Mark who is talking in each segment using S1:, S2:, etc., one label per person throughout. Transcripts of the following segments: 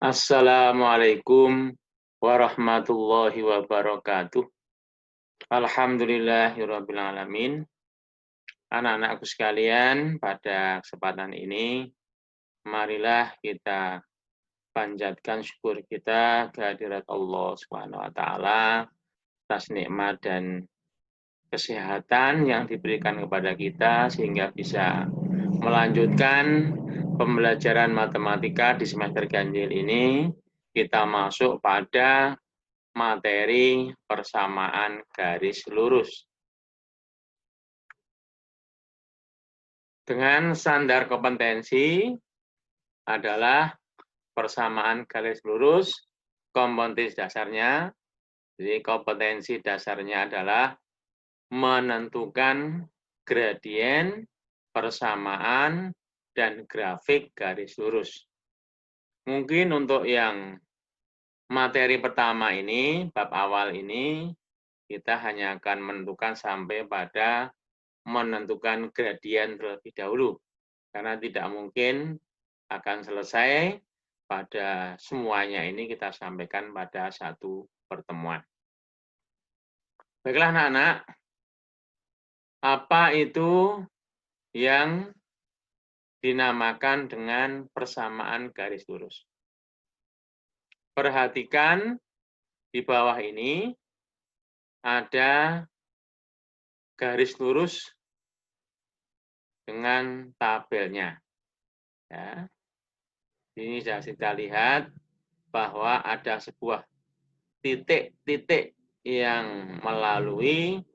S1: Assalamualaikum warahmatullahi wabarakatuh. Alhamdulillahirabbil alamin. Anak-anakku sekalian, pada kesempatan ini marilah kita panjatkan syukur kita kehadirat Allah Subhanahu wa taala atas nikmat dan kesehatan yang diberikan kepada kita sehingga bisa melanjutkan pembelajaran matematika di semester ganjil ini. Kita masuk pada materi persamaan garis lurus. Dengan standar kompetensi adalah persamaan garis lurus, kompetensi dasarnya. Jadi kompetensi dasarnya adalah menentukan gradien, persamaan, dan grafik garis lurus. Mungkin untuk yang materi pertama ini, bab awal ini, kita hanya akan menentukan sampai pada menentukan gradien terlebih dahulu. Karena tidak mungkin akan selesai pada semuanya ini kita sampaikan pada satu pertemuan. Baiklah anak-anak, apa itu yang dinamakan dengan persamaan garis lurus? Perhatikan di bawah ini ada garis lurus dengan tabelnya. Ya. Ini sudah kita lihat bahwa ada sebuah titik-titik yang melalui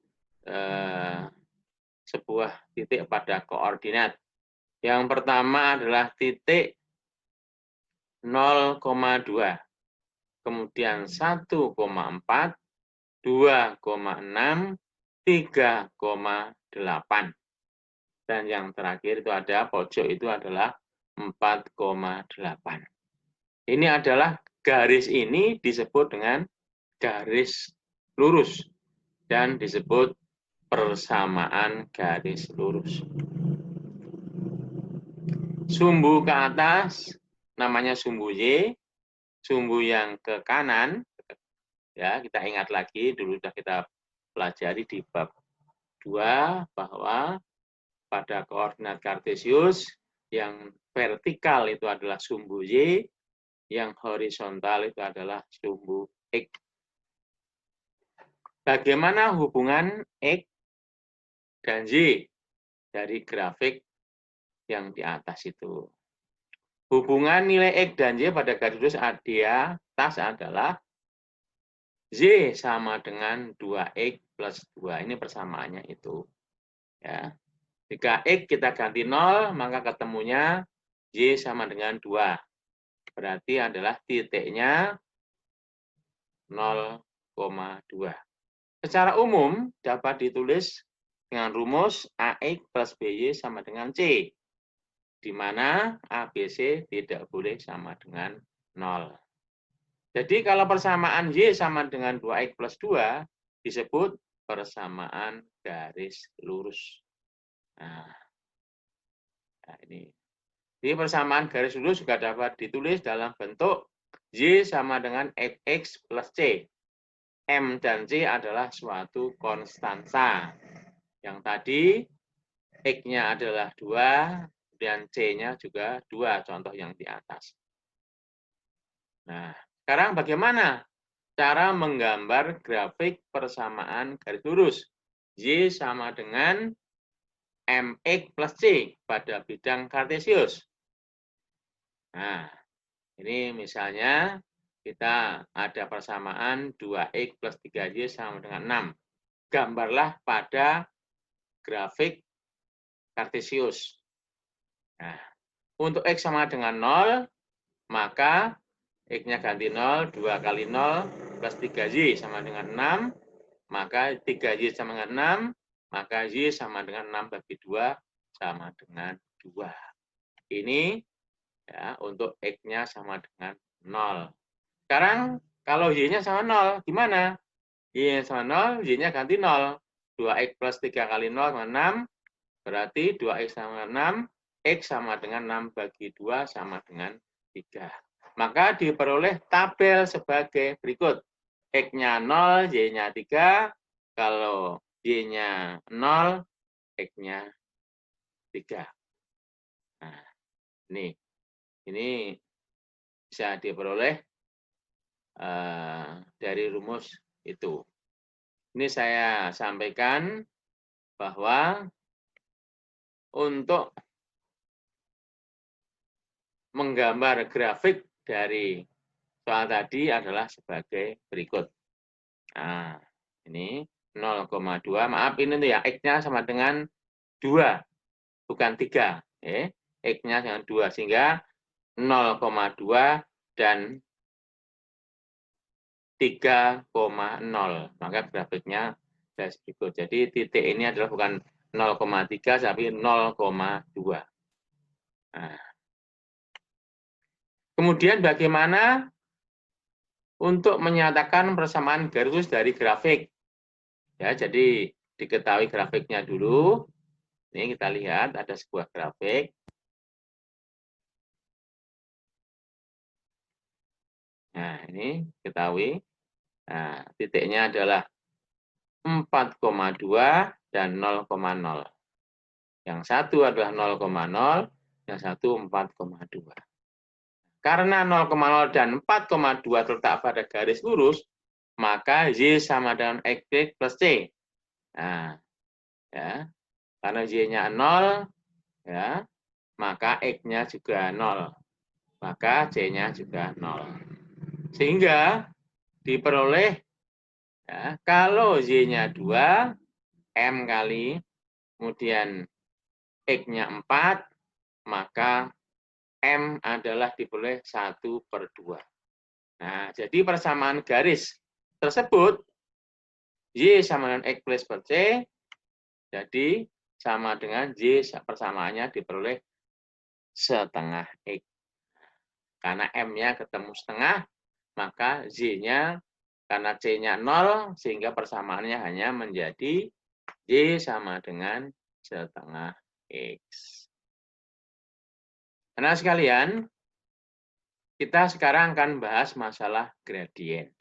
S1: sebuah titik pada koordinat. Yang pertama adalah titik 0,2, kemudian 1,4, 2,6, 3,8. Dan yang terakhir itu ada pojok itu adalah 4,8. Ini adalah garis ini disebut dengan garis lurus dan disebut persamaan garis lurus. Sumbu ke atas namanya sumbu Y, sumbu yang ke kanan, ya kita ingat lagi dulu sudah kita pelajari di bab 2 bahwa pada koordinat kartesius yang vertikal itu adalah sumbu Y, yang horizontal itu adalah sumbu X. Bagaimana hubungan X dan Y dari grafik yang di atas itu? Hubungan nilai X dan Y pada garis lurus di atas adalah Y sama dengan 2X plus 2. Ini persamaannya itu. Ya. Jika X kita ganti 0, maka ketemunya Y sama dengan 2. Berarti adalah titiknya 0,2. Secara umum dapat ditulis dengan rumus AX plus BY sama dengan C, di mana ABC tidak boleh sama dengan 0. Jadi kalau persamaan Y sama dengan 2X plus 2 disebut persamaan garis lurus. Nah ini. Jadi persamaan garis lurus juga dapat ditulis dalam bentuk Y sama dengan Fx plus C. M dan C adalah suatu konstansa. Yang tadi X-nya adalah 2, dan C-nya juga 2, contoh yang di atas. Nah, sekarang bagaimana cara menggambar grafik persamaan garis lurus? Y sama dengan Mx plus C pada bidang kartesius. Nah, ini misalnya kita ada persamaan 2X plus 3Y sama dengan 6. Gambarlah pada grafik kartesius. Nah, untuk X sama dengan 0, maka X-nya ganti 0, 2 kali 0 plus 3Y sama dengan 6, maka 3Y sama dengan 6, maka Y sama dengan 6 bagi 2 sama dengan 2. Ini ya, untuk X-nya sama dengan 0. Sekarang kalau Y-nya sama 0, gimana? Y-nya sama 0, Y-nya ganti 0. 2X plus 3 kali 0 sama 6, berarti 2X sama 6, X sama dengan 6 bagi 2 sama dengan 3. Maka diperoleh tabel sebagai berikut. X-nya 0, Y-nya 3. Kalau Y-nya 0, X-nya 3. Nah, ini bisa diperoleh dari rumus itu. Ini saya sampaikan bahwa untuk menggambar grafik dari soal tadi adalah sebagai berikut. Nah, ini 0,2. Maaf, ini tuh ya, X-nya sama dengan 2, bukan 3. X-nya dengan 2, sehingga 0,2 dan 3,0. Maka grafiknya dari berikut. Jadi titik ini adalah bukan 0,3, tapi 0,2. Nah, kemudian bagaimana untuk menyatakan persamaan garis dari grafik? Ya, jadi diketahui grafiknya dulu. Ini kita lihat ada sebuah grafik. Nah, ini ketahui. Nah, titiknya adalah 4,2 dan 0,0. Yang satu adalah 0,0, yang satu 4,2. Karena 0,0 dan 4,2 terletak pada garis lurus, maka Y sama dengan X plus C. Nah, ya, karena Y-nya 0, ya, maka X-nya juga 0. Maka C-nya juga 0. Sehingga diperoleh, ya, kalau Y-nya 2, M kali, kemudian X-nya 4, maka M adalah diperoleh 1/2. Nah, jadi persamaan garis tersebut, Y sama dengan X plus per C, jadi sama dengan Y persamaannya diperoleh setengah X. Karena M-nya ketemu setengah, maka Y-nya, karena C-nya 0, sehingga persamaannya hanya menjadi Y sama dengan setengah X. Nah, sekalian, kita sekarang akan bahas masalah gradien.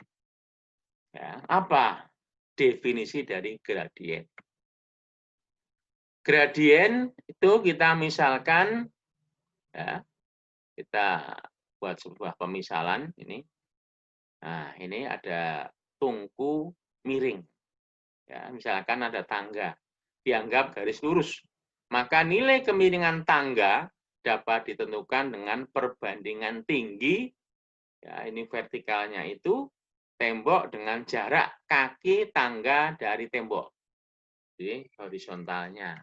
S1: Ya, apa definisi dari gradien? Gradien itu kita misalkan, ya, kita buat sebuah pemisalan ini. Nah, ini ada tungku miring. Ya, misalkan ada tangga, dianggap garis lurus. Maka nilai kemiringan tangga dapat ditentukan dengan perbandingan tinggi, ya, ini vertikalnya itu, tembok dengan jarak kaki tangga dari tembok. Jadi horizontalnya.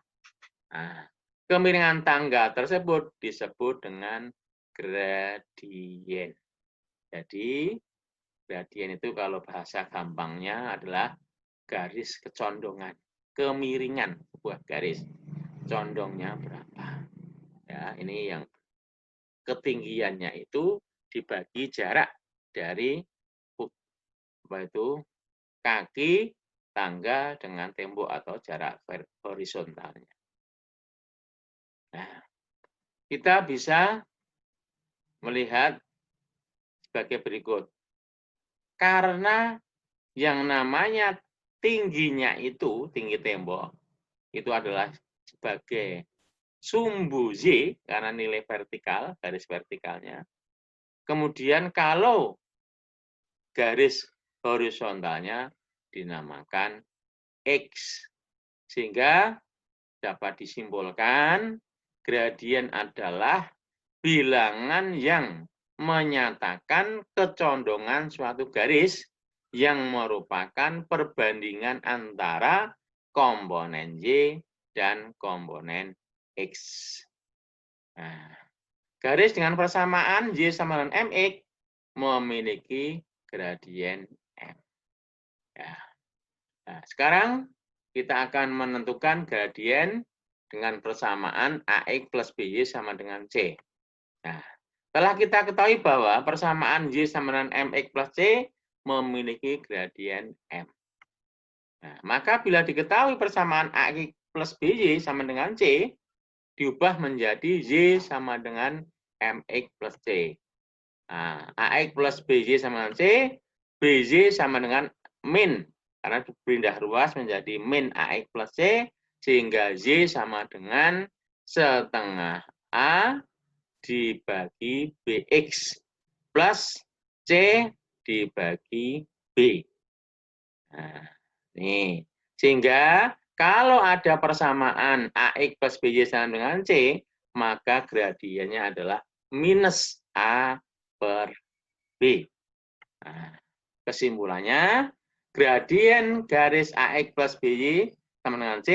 S1: Nah, kemiringan tangga tersebut disebut dengan gradien. Jadi, gradien itu kalau bahasa gampangnya adalah garis kecondongan, kemiringan sebuah garis. Condongnya berapa? Ya, ini yang ketinggiannya itu dibagi jarak dari kaki tangga dengan tembok atau jarak horizontalnya. Nah, kita bisa melihat sebagai berikut. Karena yang namanya tingginya itu, tinggi tembok, itu adalah sebagai sumbu Y, karena nilai vertikal, garis vertikalnya. Kemudian kalau garis horizontalnya dinamakan X. Sehingga dapat disimpulkan gradien adalah bilangan yang menyatakan kecondongan suatu garis yang merupakan perbandingan antara komponen Y dan komponen X. Nah, garis dengan persamaan Y sama dengan MX memiliki gradien M. Ya. Nah, sekarang kita akan menentukan gradien dengan persamaan AX plus BY sama dengan C. Nah, setelah kita ketahui bahwa persamaan Y sama dengan MX plus C memiliki gradien M. Nah, maka bila diketahui persamaan AX plus BY sama dengan C, diubah menjadi Y sama dengan MX plus C. Nah, AX plus BY sama dengan C, BY sama dengan min. Karena pindah ruas menjadi min AX plus C, sehingga Y sama dengan setengah A dibagi BX plus C dibagi B. Nah, nih. Sehingga kalau ada persamaan AX plus BY sama dengan C, maka gradiennya adalah minus A per B. Nah, kesimpulannya, gradien garis AX plus BY sama dengan C,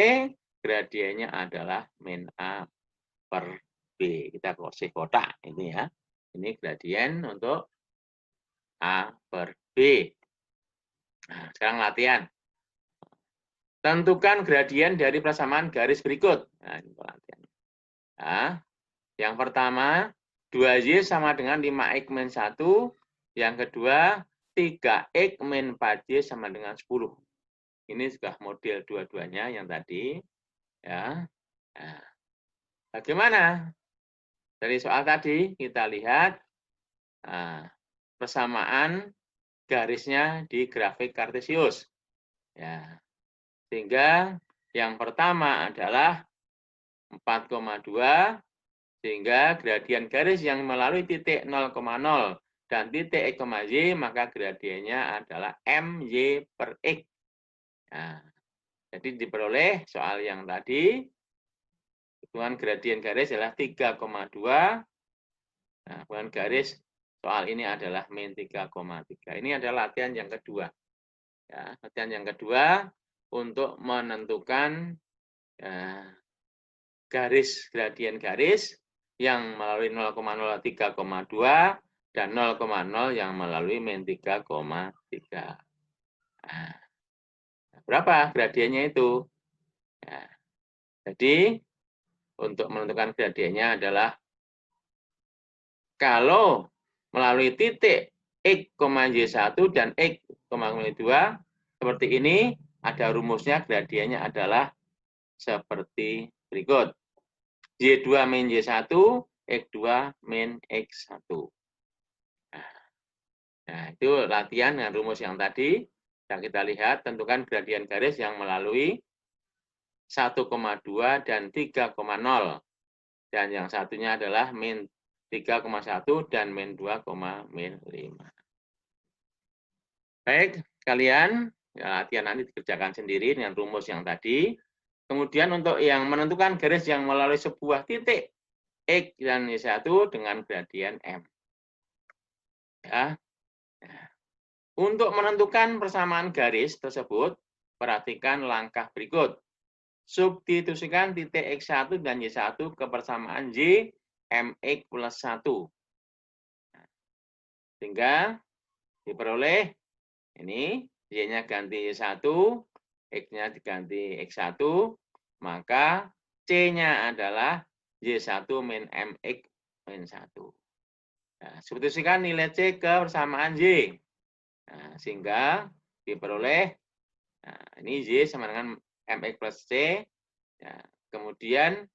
S1: gradiennya adalah min A per B. Kita kasih kotak ini ya. Ini gradien untuk A per B. Nah, sekarang latihan. Tentukan gradien dari persamaan garis berikut. Nah, ini latihan. Nah, yang pertama, 2Y sama dengan 5X min 1. Yang kedua, 3X min 4Y sama dengan 10. Ini sudah model dua-duanya yang tadi. Ya. Nah, bagaimana? Dari soal tadi, kita lihat persamaan garisnya di grafik kartesius. Ya. Sehingga yang pertama adalah 4,2, sehingga gradien garis yang melalui titik 0,0 dan titik X, Y, maka gradiennya adalah MY per X. Nah, jadi diperoleh soal yang tadi, hitungan gradien garis adalah 3,2. Nah, hitungan garis soal ini adalah min 3,3. Ini adalah latihan yang kedua. Ya, latihan yang kedua untuk menentukan garis gradien garis yang melalui 0,0 3,2 dan 0,0 yang melalui min 3,3. Nah, berapa gradiennya itu? Ya, jadi untuk menentukan gradiennya adalah kalau melalui titik X, Y1 dan X, Y2 seperti ini, ada rumusnya gradiennya adalah seperti berikut. Y2 min Y1, X2 min X1. Nah, itu latihan dengan rumus yang tadi. Yang kita lihat, tentukan gradien garis yang melalui 1,2 dan 3,0. Dan yang satunya adalah min 3,1 dan min 2,5. Baik, kalian latihan nanti dikerjakan sendiri dengan rumus yang tadi. Kemudian untuk yang menentukan garis yang melalui sebuah titik X dan Y1 dengan gradien M. Ya. Untuk menentukan persamaan garis tersebut, perhatikan langkah berikut. Substitusikan titik X1 dan Y1 ke persamaan Y MX plus 1. Sehingga diperoleh ini Y-nya ganti Y1, X-nya diganti X1, maka C-nya adalah Y1 min MX min 1. Nah, substitusikan nilai C ke persamaan Y. Nah, sehingga diperoleh, nah, ini Y sama dengan MX plus C. Nah, kemudian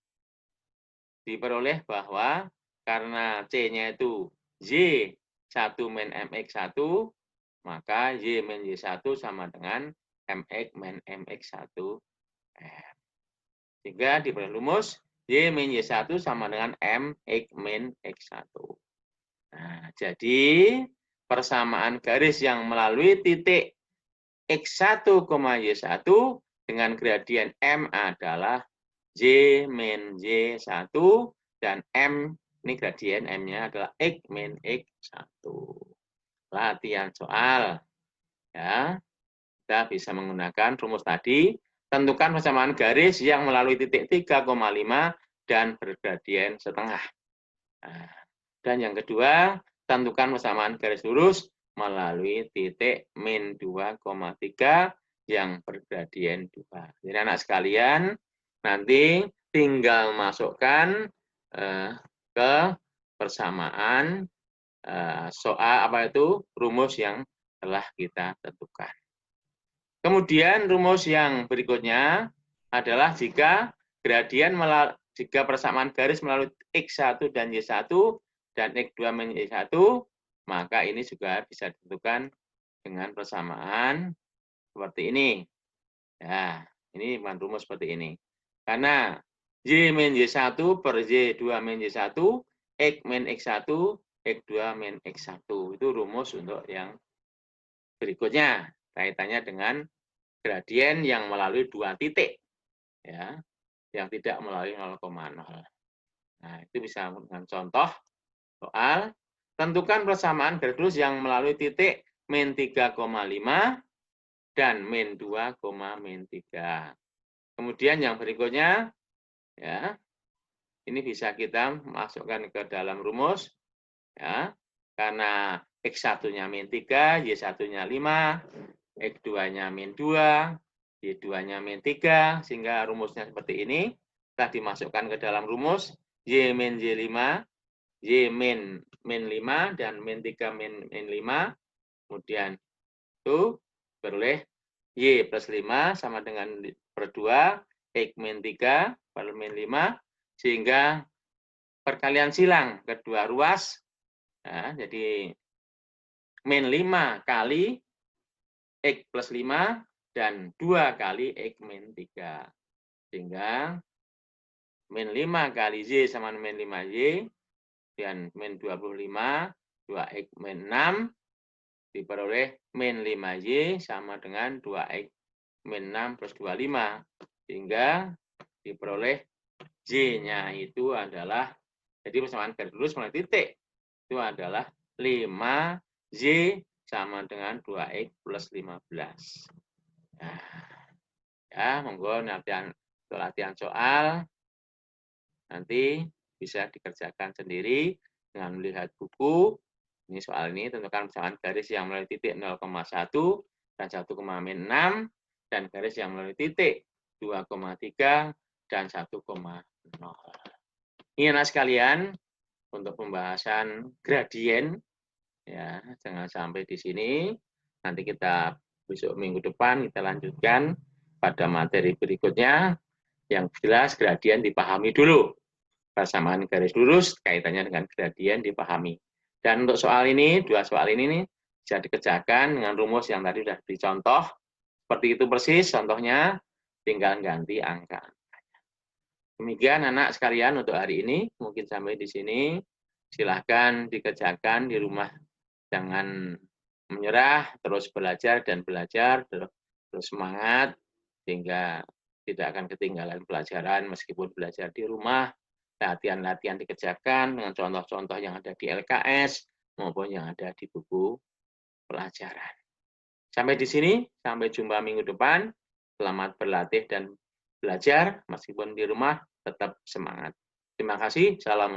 S1: diperoleh bahwa karena C-nya itu Y1 min MX1, maka Y min Y1 sama dengan MX min MX1. Sehingga diperoleh rumus Y min Y1 sama dengan MX min X1. Nah, jadi persamaan garis yang melalui titik X1, Y1 dengan gradien M adalah Y min Y1 dan M, ini gradien M-nya adalah X min X1. Latihan soal. Ya, kita bisa menggunakan rumus tadi. Tentukan persamaan garis yang melalui titik 3,5 dan bergradien setengah. Nah, dan yang kedua, tentukan persamaan garis lurus melalui titik min 2,3 yang bergradien 2. Jadi anak sekalian, nanti tinggal masukkan ke persamaan soal rumus yang telah kita tentukan. Kemudian rumus yang berikutnya adalah jika persamaan garis melalui X1 dan Y1 dan X2 min Y1 maka ini juga bisa ditentukan dengan persamaan seperti ini. Ya, ini bukan rumus seperti ini. Karena Y min Y1 per Y2 min Y1, X min X1, X2 min X1. Itu rumus untuk yang berikutnya. Kaitannya dengan gradien yang melalui 2 titik. Ya, yang tidak melalui 0,0. Nah, itu bisa dengan contoh soal. Tentukan persamaan gradus yang melalui titik min 3,5 dan min 2, min 3. Kemudian yang berikutnya, ya, ini bisa kita masukkan ke dalam rumus, ya, karena X1-nya min 3, Y1-nya 5, X2-nya min 2, Y2-nya min 3, sehingga rumusnya seperti ini. Telah dimasukkan ke dalam rumus, Y min Y5, Y min 5, dan min 3 min 5. Kemudian itu beroleh Y plus 5 sama dengan per 2, X min 3 per min 5, sehingga perkalian silang kedua ruas, nah, jadi min 5 kali X plus 5 dan 2 kali X min 3. Sehingga min 5 kali Y sama min 5Y, dan min 25, 2X min 6, diperoleh min 5Y sama dengan 2X min 6 plus 25. Sehingga diperoleh Y-nya itu adalah, jadi persamaan garis lurus mulai titik, itu adalah 5Y sama dengan 2X plus 15. Nah, ya, monggo latihan soal, nanti bisa dikerjakan sendiri dengan melihat buku. Ini soal ini tentukan persamaan garis yang melalui titik 0,1 dan 1,6 dan garis yang melalui titik 2,3 dan 1,0. Ini anak sekalian untuk pembahasan gradien, ya, jangan sampai di sini. Nanti kita besok minggu depan kita lanjutkan pada materi berikutnya. Yang jelas gradien dipahami dulu. Persamaan garis lurus kaitannya dengan gradien dipahami. Dan untuk soal ini, 2 soal ini nih, bisa dikerjakan dengan rumus yang tadi sudah dicontoh. Seperti itu persis contohnya, tinggal ganti angka. Demikian anak sekalian untuk hari ini, mungkin sampai di sini. Silahkan dikerjakan di rumah. Jangan menyerah, terus belajar dan belajar, terus semangat, sehingga tidak akan ketinggalan pelajaran meskipun belajar di rumah. Latihan-latihan dikerjakan dengan contoh-contoh yang ada di LKS maupun yang ada di buku pelajaran. Sampai di sini, sampai jumpa minggu depan. Selamat berlatih dan belajar, meskipun di rumah tetap semangat. Terima kasih. Salam.